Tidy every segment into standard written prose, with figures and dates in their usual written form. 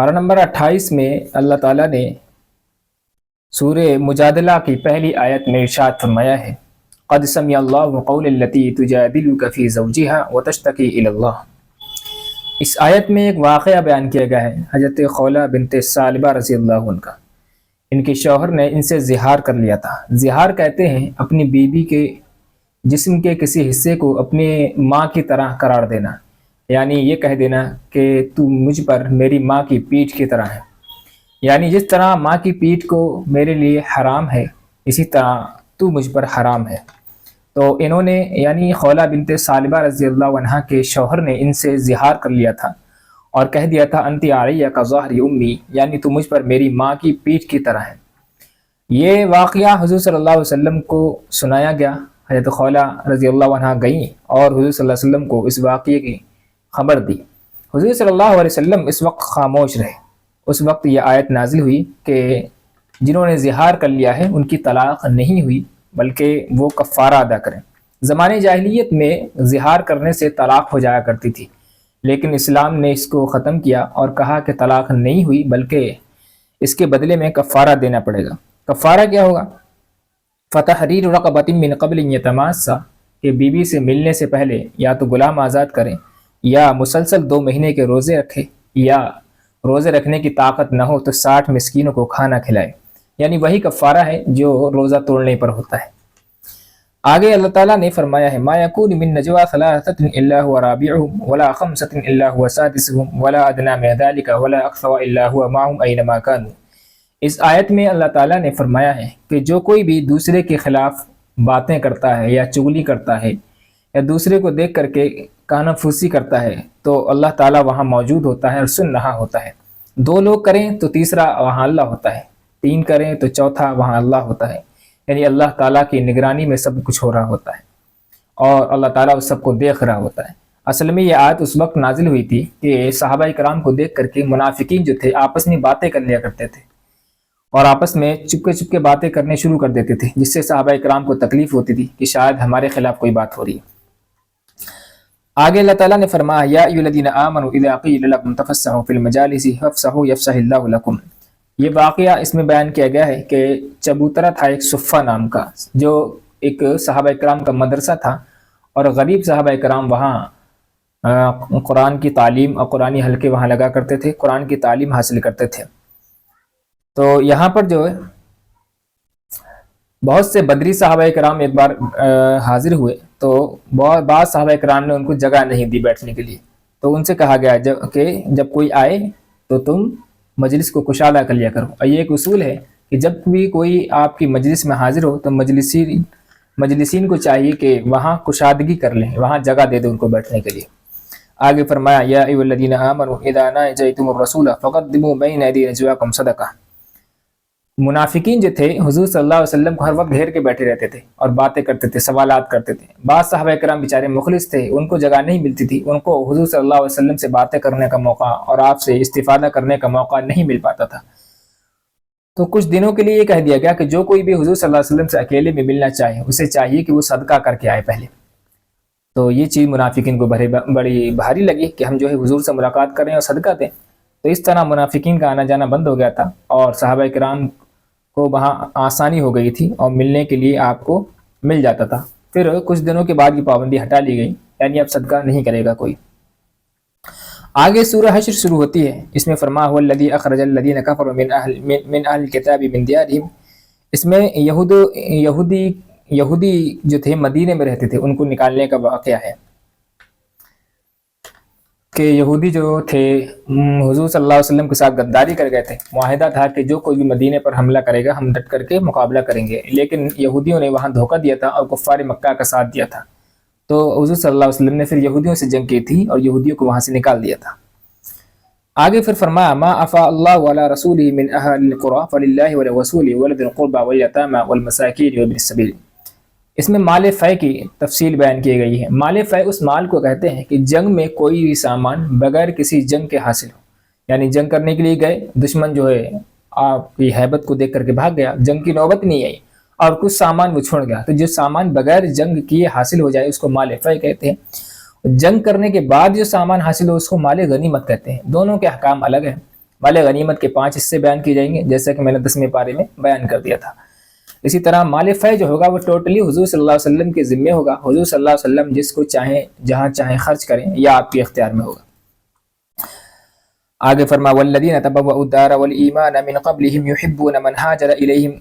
پارہ نمبر 28 میں اللہ تعالیٰ نے سورہ مجادلہ کی پہلی آیت میں ارشاد فرمایا ہے، قد سمع اللہ قول التی تجادلک فی زوجہا وتشتکی الی اللہ۔ اس آیت میں ایک واقعہ بیان کیا گیا ہے حضرت خولہ بنت ثعلبہ رضی اللہ عنہ کا۔ ان کے شوہر نے ان سے زہار کر لیا تھا۔ زہار کہتے ہیں اپنی بیوی کے جسم کے کسی حصے کو اپنی ماں کی طرح قرار دینا، یعنی یہ کہہ دینا کہ تو مجھ پر میری ماں کی پیٹھ کی طرح ہے، یعنی جس طرح ماں کی پیٹھ کو میرے لیے حرام ہے اسی طرح تو مجھ پر حرام ہے۔ تو انہوں نے یعنی خولہ بنت ثعلبہ رضی اللہ عنہ کے شوہر نے ان سے زہار کر لیا تھا اور کہہ دیا تھا انتی علیہ کا ظہر امی، یعنی تو مجھ پر میری ماں کی پیٹھ کی طرح ہے۔ یہ واقعہ حضور صلی اللہ علیہ وسلم کو سنایا گیا۔ حضرت خولہ رضی اللہ عنہ گئیں اور حضور صلی اللہ علیہ وسلم کو اس واقعے کی خبر دی۔ حضور صلی اللہ علیہ وسلم اس وقت خاموش رہے۔ اس وقت یہ آیت نازل ہوئی کہ جنہوں نے زہار کر لیا ہے ان کی طلاق نہیں ہوئی بلکہ وہ کفارہ ادا کریں۔ زمانے جاہلیت میں زہار کرنے سے طلاق ہو جایا کرتی تھی، لیکن اسلام نے اس کو ختم کیا اور کہا کہ طلاق نہیں ہوئی بلکہ اس کے بدلے میں کفارہ دینا پڑے گا۔ کفارہ کیا ہوگا؟ فتحریر رقبۃ من قبل ان یتماسا، کہ بیوی سے ملنے سے پہلے یا تو غلام آزاد کریں یا مسلسل 2 مہینے کے روزے رکھے، یا روزے رکھنے کی طاقت نہ ہو تو 60 مسکینوں کو کھانا کھلائے، یعنی وہی کفارہ ہے جو روزہ توڑنے پر ہوتا ہے۔ آگے اللہ تعالیٰ نے فرمایا ہے ما یکون من نجوا ثلاثۃ الا هو رابعهم ولا خمسۃ الا هو سادسهم ولا ادنى من ذلك ولا اکثر الا هو معهم اينما كانوا۔ اس آیت میں اللہ تعالیٰ نے فرمایا ہے کہ جو کوئی بھی دوسرے کے خلاف باتیں کرتا ہے یا چغلی کرتا ہے یا دوسرے کو دیکھ کر کے کانا پھوسی کرتا ہے تو اللہ تعالیٰ وہاں موجود ہوتا ہے اور سن رہا ہوتا ہے۔ 2 لوگ کریں تو تیسرا وہاں اللہ ہوتا ہے، 3 کریں تو چوتھا وہاں اللہ ہوتا ہے، یعنی اللہ تعالیٰ کی نگرانی میں سب کچھ ہو رہا ہوتا ہے اور اللہ تعالیٰ اس سب کو دیکھ رہا ہوتا ہے۔ اصل میں یہ آیت اس وقت نازل ہوئی تھی کہ صحابہ کرام کو دیکھ کر کے منافقین جو تھے آپس میں باتیں کر لیا کرتے تھے اور آپس میں چپکے چپکے باتیں کرنے شروع کر دیتے تھے، جس سے صحابہ کرام کو تکلیف ہوتی تھی کہ شاید ہمارے خلاف کوئی بات ہو رہی ہے۔ آگے اللہ تعالیٰ نے فرمایا یا ایھا الذین آمنوا اذا قیل لکم تفسحوا فی المجالس فافسحوا یفسح اللہ لکم۔ یہ واقعہ اس میں بیان کیا گیا ہے کہ چبوترا تھا ایک صفہ نام کا، جو ایک صحابہ کرام کا مدرسہ تھا اور غریب صحابہ کرام وہاں قرآن کی تعلیم اور قرآنی حلقے وہاں لگا کرتے تھے، قرآن کی تعلیم حاصل کرتے تھے۔ تو یہاں پر جو ہے بہت سے بدری صحابہ کرام ایک بار حاضر ہوئے تو بعض صحابہ کرام نے ان کو جگہ نہیں دی بیٹھنے کے لیے، تو ان سے کہا گیا کہ جب کوئی آئے تو تم مجلس کو کشادہ کر لیا کرو۔ اور یہ ایک اصول ہے کہ جب بھی کوئی آپ کی مجلس میں حاضر ہو تو مجلسین کو چاہیے کہ وہاں کشادگی کر لیں، وہاں جگہ دے دیں ان کو بیٹھنے کے لیے۔ آگے فرمایا یا ایھا الذین آمنوا اذا ناجیتم الرسول فقدموا بین ایدی نجواکم صدقہ۔ منافقین جو تھے حضور صلی اللہ علیہ وسلم کو ہر وقت گھیر کے بیٹھے رہتے تھے اور باتیں کرتے تھے، سوالات کرتے تھے۔ بعض صحابہ کرام بیچارے مخلص تھے، ان کو جگہ نہیں ملتی تھی، ان کو حضور صلی اللہ علیہ وسلم سے باتیں کرنے کا موقع اور آپ سے استفادہ کرنے کا موقع نہیں مل پاتا تھا۔ تو کچھ دنوں کے لیے یہ کہہ دیا گیا کہ جو کوئی بھی حضور صلی اللہ علیہ وسلم سے اکیلے میں ملنا چاہے اسے چاہیے کہ وہ صدقہ کر کے آئے پہلے۔ تو یہ چیز منافقین کو بڑی بھاری لگی کہ ہم جو ہے حضور سے ملاقات کریں اور صدقہ دیں۔ تو اس طرح منافقین کا آنا جانا بند ہو گیا تھا اور صحابہ کرام کو وہاں آسانی ہو گئی تھی اور ملنے کے لیے آپ کو مل جاتا تھا۔ پھر کچھ دنوں کے بعد یہ پابندی ہٹا لی گئی، یعنی اب صدقہ نہیں کرے گا کوئی۔ آگے سورہ حشر شروع ہوتی ہے، اس میں فرمایا هو الذی اخرج الذین کفروا من اہل الکتاب من دیارہم۔ اس میں یہودی جو تھے مدینے میں رہتے تھے ان کو نکالنے کا واقعہ ہے کہ یہودی جو تھے حضور صلی اللہ علیہ وسلم کے ساتھ غداری کر گئے تھے۔ معاہدہ تھا کہ جو کوئی بھی مدینے پر حملہ کرے گا ہم ڈٹ کر کے مقابلہ کریں گے، لیکن یہودیوں نے وہاں دھوکہ دیا تھا اور کفار مکہ کا ساتھ دیا تھا۔ تو حضور صلی اللہ علیہ وسلم نے پھر یہودیوں سے جنگ کی تھی اور یہودیوں کو وہاں سے نکال دیا تھا۔ آگے پھر فرمایا ما افاء اللہ علی رسولہ من اہل القری فللہ ولرسولہ ولذی القربى والیتامى والمساکین وابن السبیل۔ اس میں مال فے کی تفصیل بیان کی گئی ہے۔ مال فے اس مال کو کہتے ہیں کہ جنگ میں کوئی بھی سامان بغیر کسی جنگ کے حاصل ہو، یعنی جنگ کرنے کے لیے گئے، دشمن جو ہے آپ کی ہیبت کو دیکھ کر کے بھاگ گیا، جنگ کی نوبت نہیں آئی اور کچھ سامان وہ چھوڑ گیا، تو جو سامان بغیر جنگ کیے حاصل ہو جائے اس کو مال فے کہتے ہیں۔ جنگ کرنے کے بعد جو سامان حاصل ہو اس کو مال غنیمت کہتے ہیں۔ دونوں کے احکام الگ ہیں۔ مال غنیمت کے 5 حصے بیان کیے جائیں گے، جیسا کہ میں نے 10ویں پارے میں بیان کر دیا تھا۔ اسی طرح مال فے جو ہوگا وہ ٹوٹلی حضور صلی اللہ علیہ وسلم کے ذمے ہوگا، حضور صلی اللہ علیہ وسلم جس کو چاہیں جہاں چاہیں خرچ کریں، یا آپ کے اختیار میں ہوگا۔ آگے فرما والذین تبوؤا الدار والایمان من قبلہم یحبون من ہاجر الیہم،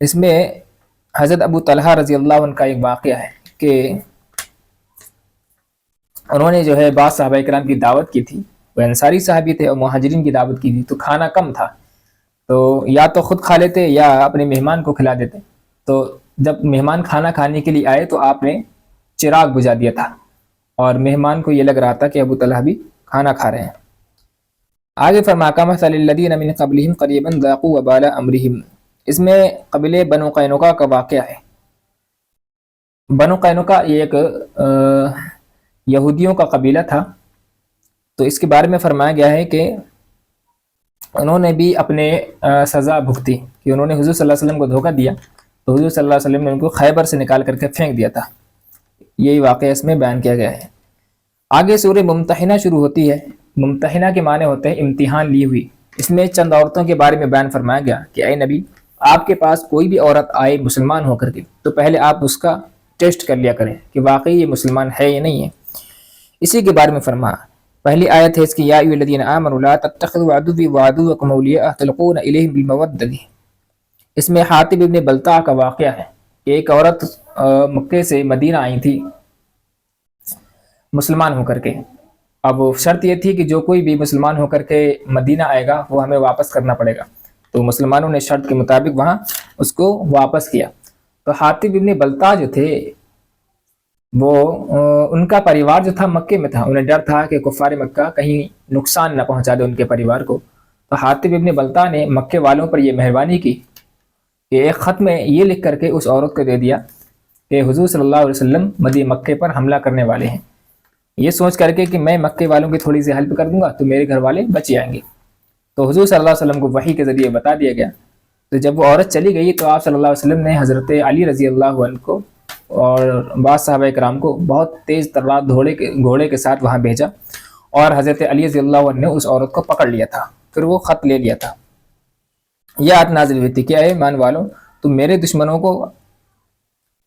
اس میں حضرت ابو طلحہ رضی اللہ عنہ کا ایک واقعہ ہے کہ انہوں نے جو ہے بعض صحابہ کرام کی دعوت کی تھی، وہ انصاری صحابی تھے اور مہاجرین کی دعوت کی تھی، تو کھانا کم تھا، تو یا تو خود کھا لیتے یا اپنے مہمان کو کھلا دیتے۔ تو جب مہمان کھانا کھانے کے لیے آئے تو آپ نے چراغ بجھا دیا تھا، اور مہمان کو یہ لگ رہا تھا کہ ابو طلحہ بھی کھانا کھا رہے ہیں۔ آگے فرما کمثل الذین من قبلہم قریبا ذاقوا وبال امرہم، اس میں قبیلہ بنو قینقاع کا واقعہ ہے۔ بنو قینقاع یہ ایک یہودیوں کا قبیلہ تھا، تو اس کے بارے میں فرمایا گیا ہے کہ انہوں نے بھی اپنے سزا بھگتی کہ انہوں نے حضور صلی اللہ علیہ وسلم کو دھوکہ دیا، تو حضور صلی اللہ علیہ وسلم نے ان کو خیبر سے نکال کر کے پھینک دیا تھا۔ یہی واقعہ اس میں بیان کیا گیا ہے۔ آگے سورہ ممتحنہ شروع ہوتی ہے۔ ممتحنہ کے معنی ہوتے ہیں امتحان لی ہوئی۔ اس میں چند عورتوں کے بارے میں بیان فرمایا گیا کہ اے نبی، آپ کے پاس کوئی بھی عورت آئے مسلمان ہو کر کے تو پہلے آپ اس کا ٹیسٹ کر لیا کریں کہ واقعی یہ مسلمان ہے یا نہیں ہے۔ اسی کے بارے میں فرمایا، پہلی آیت ہے اس کی، یا ایھا الذین آمنوا لا تتخذوا عدوی وعدوکم اولیاء تلقون الیہم بالمودۃ، اس میں حاطب ابن بلتع کا واقعہ ہے کہ ایک عورت مکے سے مدینہ آئی تھی مسلمان ہو کر کے۔ اب شرط یہ تھی کہ جو کوئی بھی مسلمان ہو کر کے مدینہ آئے گا وہ ہمیں واپس کرنا پڑے گا، تو مسلمانوں نے شرط کے مطابق وہاں اس کو واپس کیا۔ تو حاطب ابن بلتع جو تھے وہ ان کا پریوار جو تھا مکے میں تھا، انہیں ڈر تھا کہ کفار مکہ کہیں نقصان نہ پہنچا دے ان کے پریوار کو، تو حاطب ابن بلتع نے مکے والوں پر یہ مہربانی کی کہ ایک خط میں یہ لکھ کر کے اس عورت کو دے دیا کہ حضور صلی اللہ علیہ وسلم مکے پر حملہ کرنے والے ہیں، یہ سوچ کر کے کہ میں مکے والوں کی تھوڑی سی ہیلپ کر دوں گا تو میرے گھر والے بچ جائیں گے۔ تو حضور صلی اللہ علیہ وسلم کو وحی کے ذریعے بتا دیا گیا۔ تو جب وہ عورت چلی گئی تو آپ صلی اللہ علیہ وسلم نے حضرت علی رضی اللہ عنہ کو اور بعض صحابہ کرام کو بہت تیز ترار گھوڑے کے ساتھ وہاں بھیجا، اور حضرت علی رضی اللہ عنہ نے اس عورت کو پکڑ لیا تھا، پھر وہ خط لے لیا تھا۔ یہ آیت نازل ہوئی تھی کہ اے ایمان والوں، تم میرے دشمنوں کو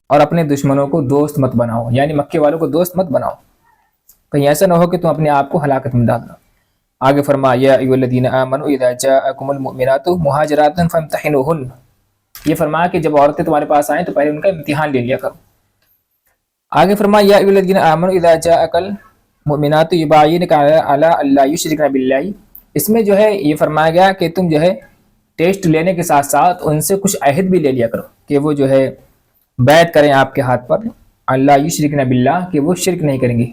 اور اپنے دشمنوں کو دوست مت بناؤ، یعنی مکے والوں کو دوست مت بناؤ، کہیں ایسا نہ ہو کہ تم اپنے آپ کو ہلاکت میں ڈال دو۔ آگے فرمایا یا ایھا الذین آمنوا اذا جاءکم المؤمنات مہاجرات فامتحنوہن، یہ فرمایا کہ جب عورتیں تمہارے پاس آئیں تو پہلے ان کا امتحان لے لیا کرو۔ آگے فرمایا یا ایھا الذین آمنوا اذا جاءک المؤمنات یباینک علی الا یشرکن باللہ، اس میں جو ہے یہ فرمایا گیا کہ تم جو ہے ٹیسٹ لینے کے ساتھ ساتھ ان سے کچھ عہد بھی لے لیا کرو کہ وہ جو ہے بیعت کریں آپ کے ہاتھ پر، اللہ یشرکن باللہ کہ وہ شرک نہیں کریں گی،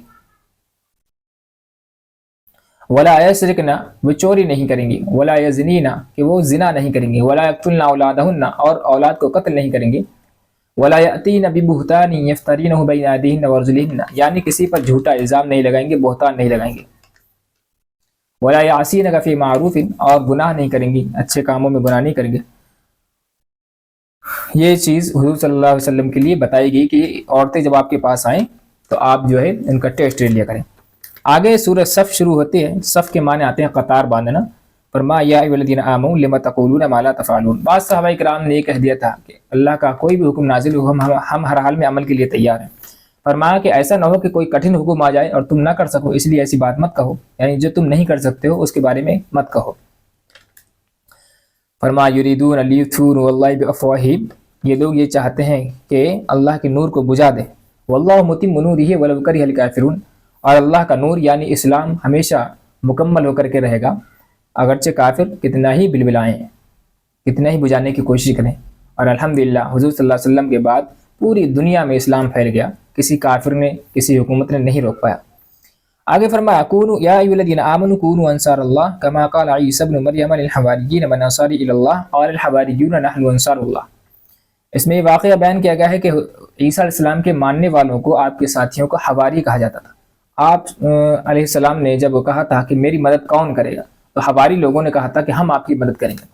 ولا یسرقن وہ چوری نہیں کریں گی، ولا یزنین کہ وہ زنا نہیں کریں گی، ولا یقتلن اولادہن اور اولاد کو قتل نہیں کریں گی، ولا یاتین ببہتان یفترینہ بین ایدیہن وارجلہن یعنی کسی پر جھوٹا الزام نہیں لگائیں گے، بہتان نہیں لگائیں گے، ولا یعصینک فی معروف اور گناہ نہیں کریں گی، اچھے کاموں میں گناہ نہیں کریں گے۔ یہ چیز حضور صلی اللہ علیہ وسلم کے لیے بتائی گئی کہ عورتیں جب آپ کے پاس آئیں تو آپ جو ہے ان کا ٹیسٹ لے لیا کریں۔ آگے سورہ صف شروع ہوتی ہے۔ صف کے معنی آتے ہیں قطار باندھنا۔ فرمایا یا ایھا الذین آمنوا لم تقولون ما لا تفعلون، بعض صحابہ کرام نے یہ کہہ دیا تھا کہ اللہ کا کوئی بھی حکم نازل ہو ہم ہر حال میں عمل کے لیے تیار ہیں۔ فرمایا کہ ایسا نہ ہو کہ کوئی کٹھن حکم آ جائے اور تم نہ کر سکو، اس لیے ایسی بات مت کہو، یعنی جو تم نہیں کر سکتے ہو اس کے بارے میں مت کہو۔ فرمایا یریدون لیطفئوا نور اللہ بافواہہم، یہ لوگ یہ چاہتے ہیں کہ اللہ کے نور کو بجھا دیں، واللہ متم نورہ ولو کرہ الکافرون، اور اللہ کا نور یعنی اسلام ہمیشہ مکمل ہو کر کے رہے گا، اگرچہ کافر کتنا ہی بلبلائیں، کتنا ہی بجھانے کی کوشش کریں۔ اور الحمدللہ حضور صلی اللہ علیہ وسلم کے بعد پوری دنیا میں اسلام پھیل گیا، کسی کافر نے کسی حکومت نے نہیں روک پایا۔ آگے فرمایا کونوا یا ایھا الذین آمنوا کونوا انصار اللہ کما قال عیسی ابن مریم للحواریین من انصاری الی اللہ قال الحواریون نحن انصار اللہ، اس میں یہ واقعہ بیان کیا گیا ہے کہ عیسیٰ علیہ السلام کے ماننے والوں کو آپ کے ساتھیوں کو حواری کہا جاتا تھا۔ آپ علیہ السلام نے جب کہا تھا کہ میری مدد کون کرے گا تو حواری لوگوں نے کہا تھا کہ ہم آپ کی مدد کریں گے۔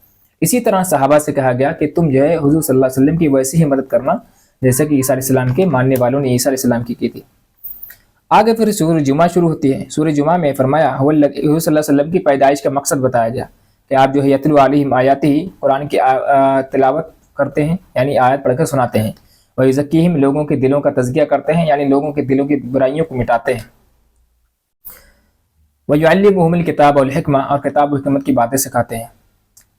اسی طرح صحابہ سے کہا گیا کہ تم جو ہے حضور صلی اللہ علیہ وسلم کی ویسی ہی مدد کرنا جیسا کہ عیسیٰ علیہ السلام کے ماننے والوں نے عیسیٰ علیہ السلام کی تھی۔ آگے پھر سورہ جمعہ شروع ہوتی ہے. سورہ جمعہ میں فرمایا حضور صلی اللہ علیہ وسلم کی پیدائش کا مقصد بتایا گیا کہ آپ جو ہے یتلو علیہم آیاتہ، قرآن کی تلاوت کرتے ہیں یعنی آیت پڑھ کر سناتے ہیں، ویزکیہم، لوگوں کے دلوں کا تزکیہ کرتے ہیں یعنی لوگوں کے دلوں کی برائیوں کو مٹاتے ہیں، ویعلمہم الکتاب والحکمہ، اور کتاب و حکمت کی باتیں سکھاتے ہیں.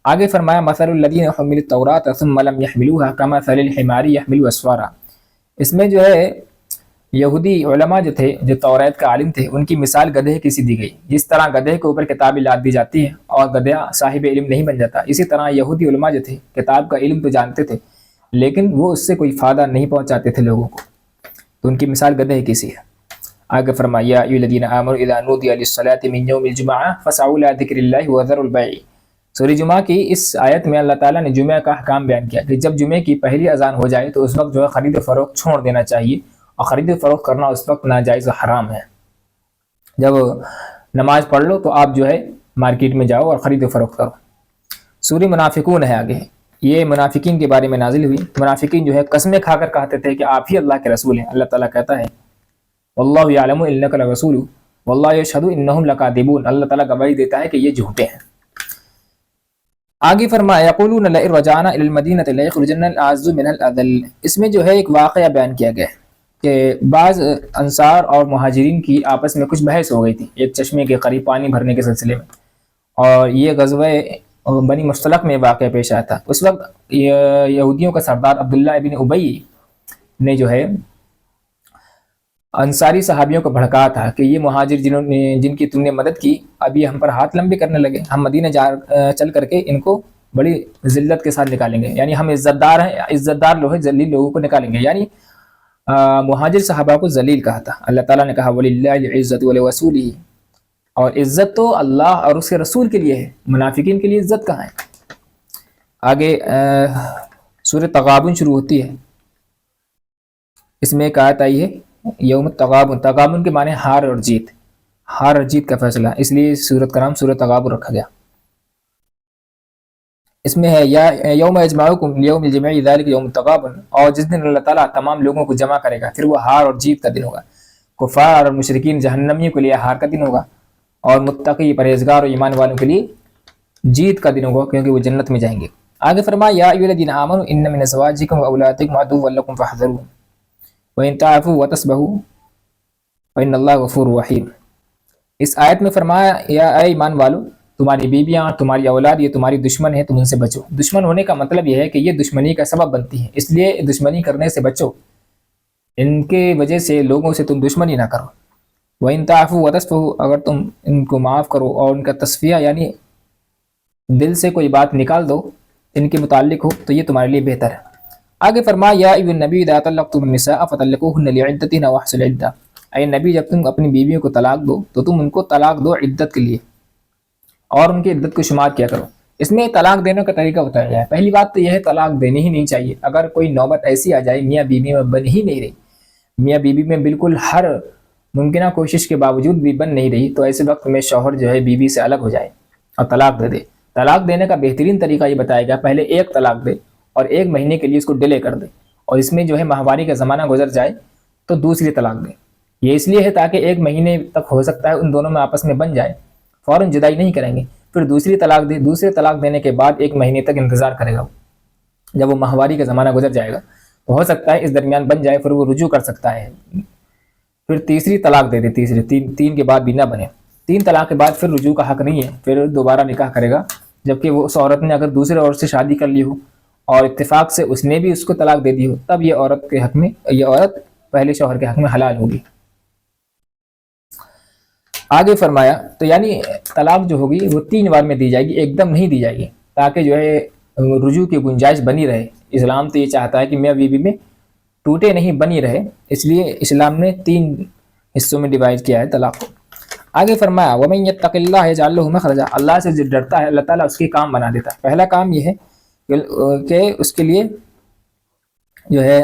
آگے فرمایا مثل الذین حملوا التوراۃ ثم لم يحملوها كمثل الحمار يحمل اسفارا. اس میں جو ہے یہودی علماء جو تھے، جو توریت کا عالم تھے، ان کی مثال گدھے کی سی دی گئی. جس طرح گدھے کے اوپر کتابیں لاد دی جاتی ہیں اور گدھا صاحب علم نہیں بن جاتا، اسی طرح یہودی علماء جو تھے کتاب کا علم تو جانتے تھے لیکن وہ اس سے کوئی فائدہ نہیں پہنچاتے تھے لوگوں کو، تو ان کی مثال گدھے کی سی ہے. آگے فرمایا یا ایھا الذین آمنوا اذا نودی للصلاۃ من یوم الجمعہ فاسعوا الی ذکر اللہ وذروا البیع. سورہ جمعہ کی اس آیت میں اللہ تعالیٰ نے جمعہ کا احکام بیان کیا کہ جب جمعے کی پہلی اذان ہو جائے تو اس وقت جو ہے خرید و فروخت چھوڑ دینا چاہیے، اور خرید و فروخت کرنا اس وقت ناجائز و حرام ہے. جب نماز پڑھ لو تو آپ جو ہے مارکیٹ میں جاؤ اور خرید و فروخت کرو. سورہ منافقون ہے آگے، یہ منافقین کے بارے میں نازل ہوئی. منافقین جو ہے قسمیں کھا کر کہتے تھے کہ آپ ہی اللہ کے رسول ہیں. اللہ تعالیٰ کہتا ہے واللہ یعلم انک لرسول واللہ یشہد انہم لکاذبون، اللہ تعالیٰ گواہی دیتا ہے کہ یہ جھوٹے ہیں. آگے فرمایا یقولون لئن رجعنا الی المدینۃ لیخرجن الاعز منها الاذل. اس میں جو ہے ایک واقعہ بیان کیا گیا ہے کہ بعض انصار اور مہاجرین کی آپس میں کچھ بحث ہو گئی تھی ایک چشمے کے قریب پانی بھرنے کے سلسلے میں، اور یہ غزوہ بنی مصطلق میں واقعہ پیش آیا تھا. اس وقت یہودیوں کا سردار عبداللہ ابن ابی نے جو ہے انصاری صحابیوں کو بھڑکا تھا کہ یہ مہاجر جن کی تم نے مدد کی اب یہ ہم پر ہاتھ لمبے کرنے لگے، ہم مدینہ چل کر کے ان کو بڑی ذلت کے ساتھ نکالیں گے، یعنی ہم عزت دار ہیں، عزت دار لوگ ہیں، ذلیل لوگوں کو نکالیں گے. یعنی مہاجر صحابہ کو ذلیل کہا تھا. اللہ تعالیٰ نے کہا وَلِلَّهِ الْعِزَّةُ وَلِرَسُولِهِ، اور عزت تو اللہ اور اس کے رسول کے لیے ہے، منافقین کے لیے عزت کہاں ہے. آگے سورہ تغابن شروع ہوتی ہے. اس میں ایک آیت آئی ہے یوم التغابن. تغابن کے معنی ہار اور جیت، ہار اور جیت کا فیصلہ، اس لیے سورت کا نام سورہ تغابن رکھا گیا. اس میں ہے یا یوم یجمعکم لیوم الجمع ذلک یوم التغابن، اور جس دن اللہ تعالیٰ تمام لوگوں کو جمع کرے گا پھر وہ ہار اور جیت کا دن ہوگا. کفار اور مشرکین جہنمیوں کے لیے ہار کا دن ہوگا، اور متقی پرہیزگار اور ایمان والوں کے لیے جیت کا دن ہوگا کیونکہ وہ جنت میں جائیں گے. آگے فرمایا یا ایھا الذین آمنوا ان من ازواجکم واولادکم عدوا لکم فاحذروہم وَإِن تَعْفُوا وَتَصْفَحُوا فَإِنَّ اللَّهَ غَفُورٌ رَحِيمٌ. اس آیت میں فرمایا یا اے ایمان والو، تمہاری بیویاں تمہاری اولاد یہ تمہاری دشمن ہیں، تم ان سے بچو. دشمن ہونے کا مطلب یہ ہے کہ یہ دشمنی کا سبب بنتی ہے، اس لیے دشمنی کرنے سے بچو، ان کے وجہ سے لوگوں سے تم دشمنی نہ کرو. وَإِن تَعْفُوا وَتَصْفَحُوا، اگر تم ان کو معاف کرو اور ان کا تصفیہ یعنی دل سے کوئی بات نکال دو ان کے متعلق ہو تو یہ تمہارے لیے بہتر ہے. آگے فرمایا یا ایھا النبی اذا طلقتم النساء فطلقوهن لعدتهن واحصوا العدة. اے نبی جب تم اپنی بیویوں کو طلاق دو تو تم ان کو طلاق دو عدت کے لیے اور ان کی عدت کو شمار کیا کرو. اس میں طلاق دینے کا طریقہ بتایا گیا ہے. پہلی بات تو یہ ہے طلاق دینی ہی نہیں چاہیے. اگر کوئی نوبت ایسی آ جائے میاں بیوی میں بن ہی نہیں رہی، میاں بیوی میں بالکل ہر ممکنہ کوشش کے باوجود بھی بن نہیں رہی، تو ایسے وقت میں شوہر جو ہے بیوی سے الگ ہو جائے اور طلاق دے دے. طلاق دینے کا بہترین طریقہ یہ بتایا گیا، پہلے ایک طلاق دے اور 1 مہینے کے لیے اس کو ڈیلے کر دے، اور اس میں جو ہے ماہواری کا زمانہ گزر جائے تو دوسری طلاق دے. یہ اس لیے ہے تاکہ 1 مہینے تک ہو سکتا ہے ان دونوں میں آپس میں بن جائے، فوراً جدائی نہیں کریں گے، پھر دوسری طلاق دے. دوسری طلاق دینے کے بعد 1 مہینے تک انتظار کرے گا. جب وہ ماہواری کا زمانہ گزر جائے گا تو ہو سکتا ہے اس درمیان بن جائے، پھر وہ رجوع کر سکتا ہے، پھر تیسری طلاق دے دے. تین کے بعد بھی نہ بنے، 3 طلاق کے بعد پھر رجوع کا حق نہیں ہے، پھر دوبارہ نکاح کرے گا. جبکہ وہ اس عورت نے اگر دوسرے عورت سے شادی کر لی ہو اور اتفاق سے اس نے بھی اس کو طلاق دے دی ہو، تب یہ عورت پہلے شوہر کے حق میں حلال ہوگی. آگے فرمایا تو یعنی طلاق جو ہوگی وہ 3 بار میں دی جائے گی، ایک دم نہیں دی جائے گی، تاکہ جو ہے رجوع کی گنجائش بنی رہے. اسلام تو یہ چاہتا ہے کہ میاں بیوی میں ٹوٹے نہیں، بنی رہے، اس لیے اسلام نے 3 حصوں میں ڈیوائڈ کیا ہے طلاق کو. آگے فرمایا وَمَن يَتَّقِ اللَّهَ يَجْعَل لَهُ مَخْرَجًا. اللہ سے جو ڈرتا ہے اللہ تعالیٰ اس کے کام بنا دیتا ہے. پہلا کام یہ ہے کہ اس کے لیے جو ہے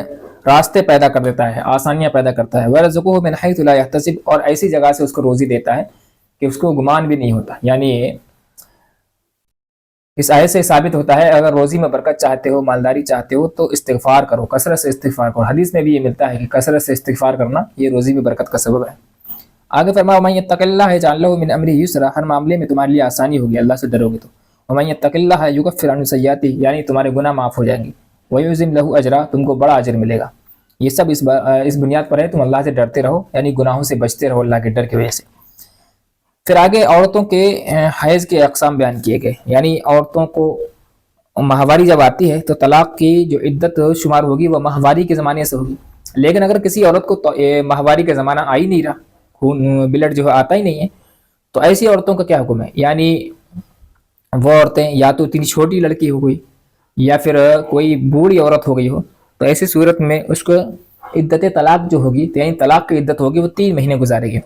راستے پیدا کر دیتا ہے، آسانیاں پیدا کرتا ہے. وَيَرْزُقُهُ مِنْ حَيْثُ لَا يَحْتَسِبُ، اور ایسی جگہ سے اس کو روزی دیتا ہے کہ اس کو گمان بھی نہیں ہوتا. یعنی اس آیت سے ثابت ہوتا ہے اگر روزی میں برکت چاہتے ہو، مالداری چاہتے ہو تو استغفار کرو، کثرت سے استغفار کرو. حدیث میں بھی یہ ملتا ہے کہ کثرت سے استغفار کرنا یہ روزی میں برکت کا سبب ہے. آگے فرمایا ومن یتق اللہ یجعل لہ من امرہ یسرا، ہر معاملے میں تمہارے لیے آسانی ہوگی اللہ سے ڈرو گے تو. ومن یتق اللہ یکفر عنہ سیئاتہ، یعنی تمہارے گناہ معاف ہو جائیں گے. ویعظم لہ اجرا، تم کو بڑا اجر ملے گا. یہ سب اس بنیاد پر ہے تم اللہ سے ڈرتے رہو، یعنی گناہوں سے بچتے رہو اللہ کے ڈر کی وجہ سے. پھر آگے عورتوں کے حیض کے اقسام بیان کیے گئے، یعنی عورتوں کو ماہواری جب آتی ہے تو طلاق کی جو عدت شمار ہوگی وہ ماہواری کے زمانے سے ہوگی. لیکن اگر کسی عورت کو ماہواری کا زمانہ آ ہی نہیں رہا، خون بلڈ جو ہے آتا ہی نہیں ہے، تو ایسی عورتوں کا کیا حکم ہے؟ یعنی وہ عورتیں یا تو اتنی چھوٹی لڑکی ہو گئی یا پھر کوئی بوڑھی عورت ہو گئی ہو، تو ایسی صورت میں اس کو عدت طلاق جو ہوگی، یعنی طلاق کی عدت ہوگی وہ 3 مہینے گزارے گی.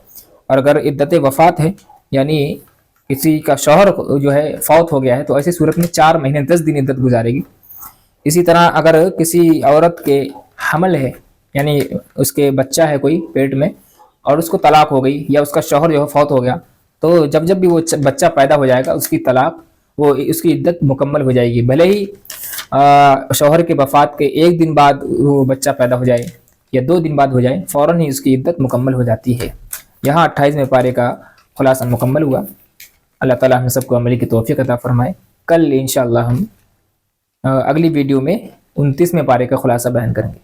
اور اگر عدت وفات ہے، یعنی کسی کا شوہر جو ہے فوت ہو گیا ہے، تو ایسی صورت میں 4 مہینے 10 دن عدت گزارے گی. اسی طرح اگر کسی عورت کے حمل ہے، یعنی اس کے بچہ ہے کوئی پیٹ میں اور اس کو طلاق ہو گئی یا اس کا شوہر جو ہے فوت ہو گیا، تو جب بھی وہ بچہ پیدا ہو جائے گا اس کی طلاق، وہ اس کی عدت مکمل ہو جائے گی. بھلے ہی شوہر کے وفات کے 1 دن بعد وہ بچہ پیدا ہو جائے یا 2 دن بعد ہو جائے، فوراً ہی اس کی عدت مکمل ہو جاتی ہے. یہاں 28ویں پارے کا خلاصہ مکمل ہوا. اللہ تعالیٰ ہم سب کو عملی کی توفیق عطا فرمائے. کل انشاءاللہ ہم اگلی ویڈیو میں 29ویں پارے کا خلاصہ بیان کریں گے.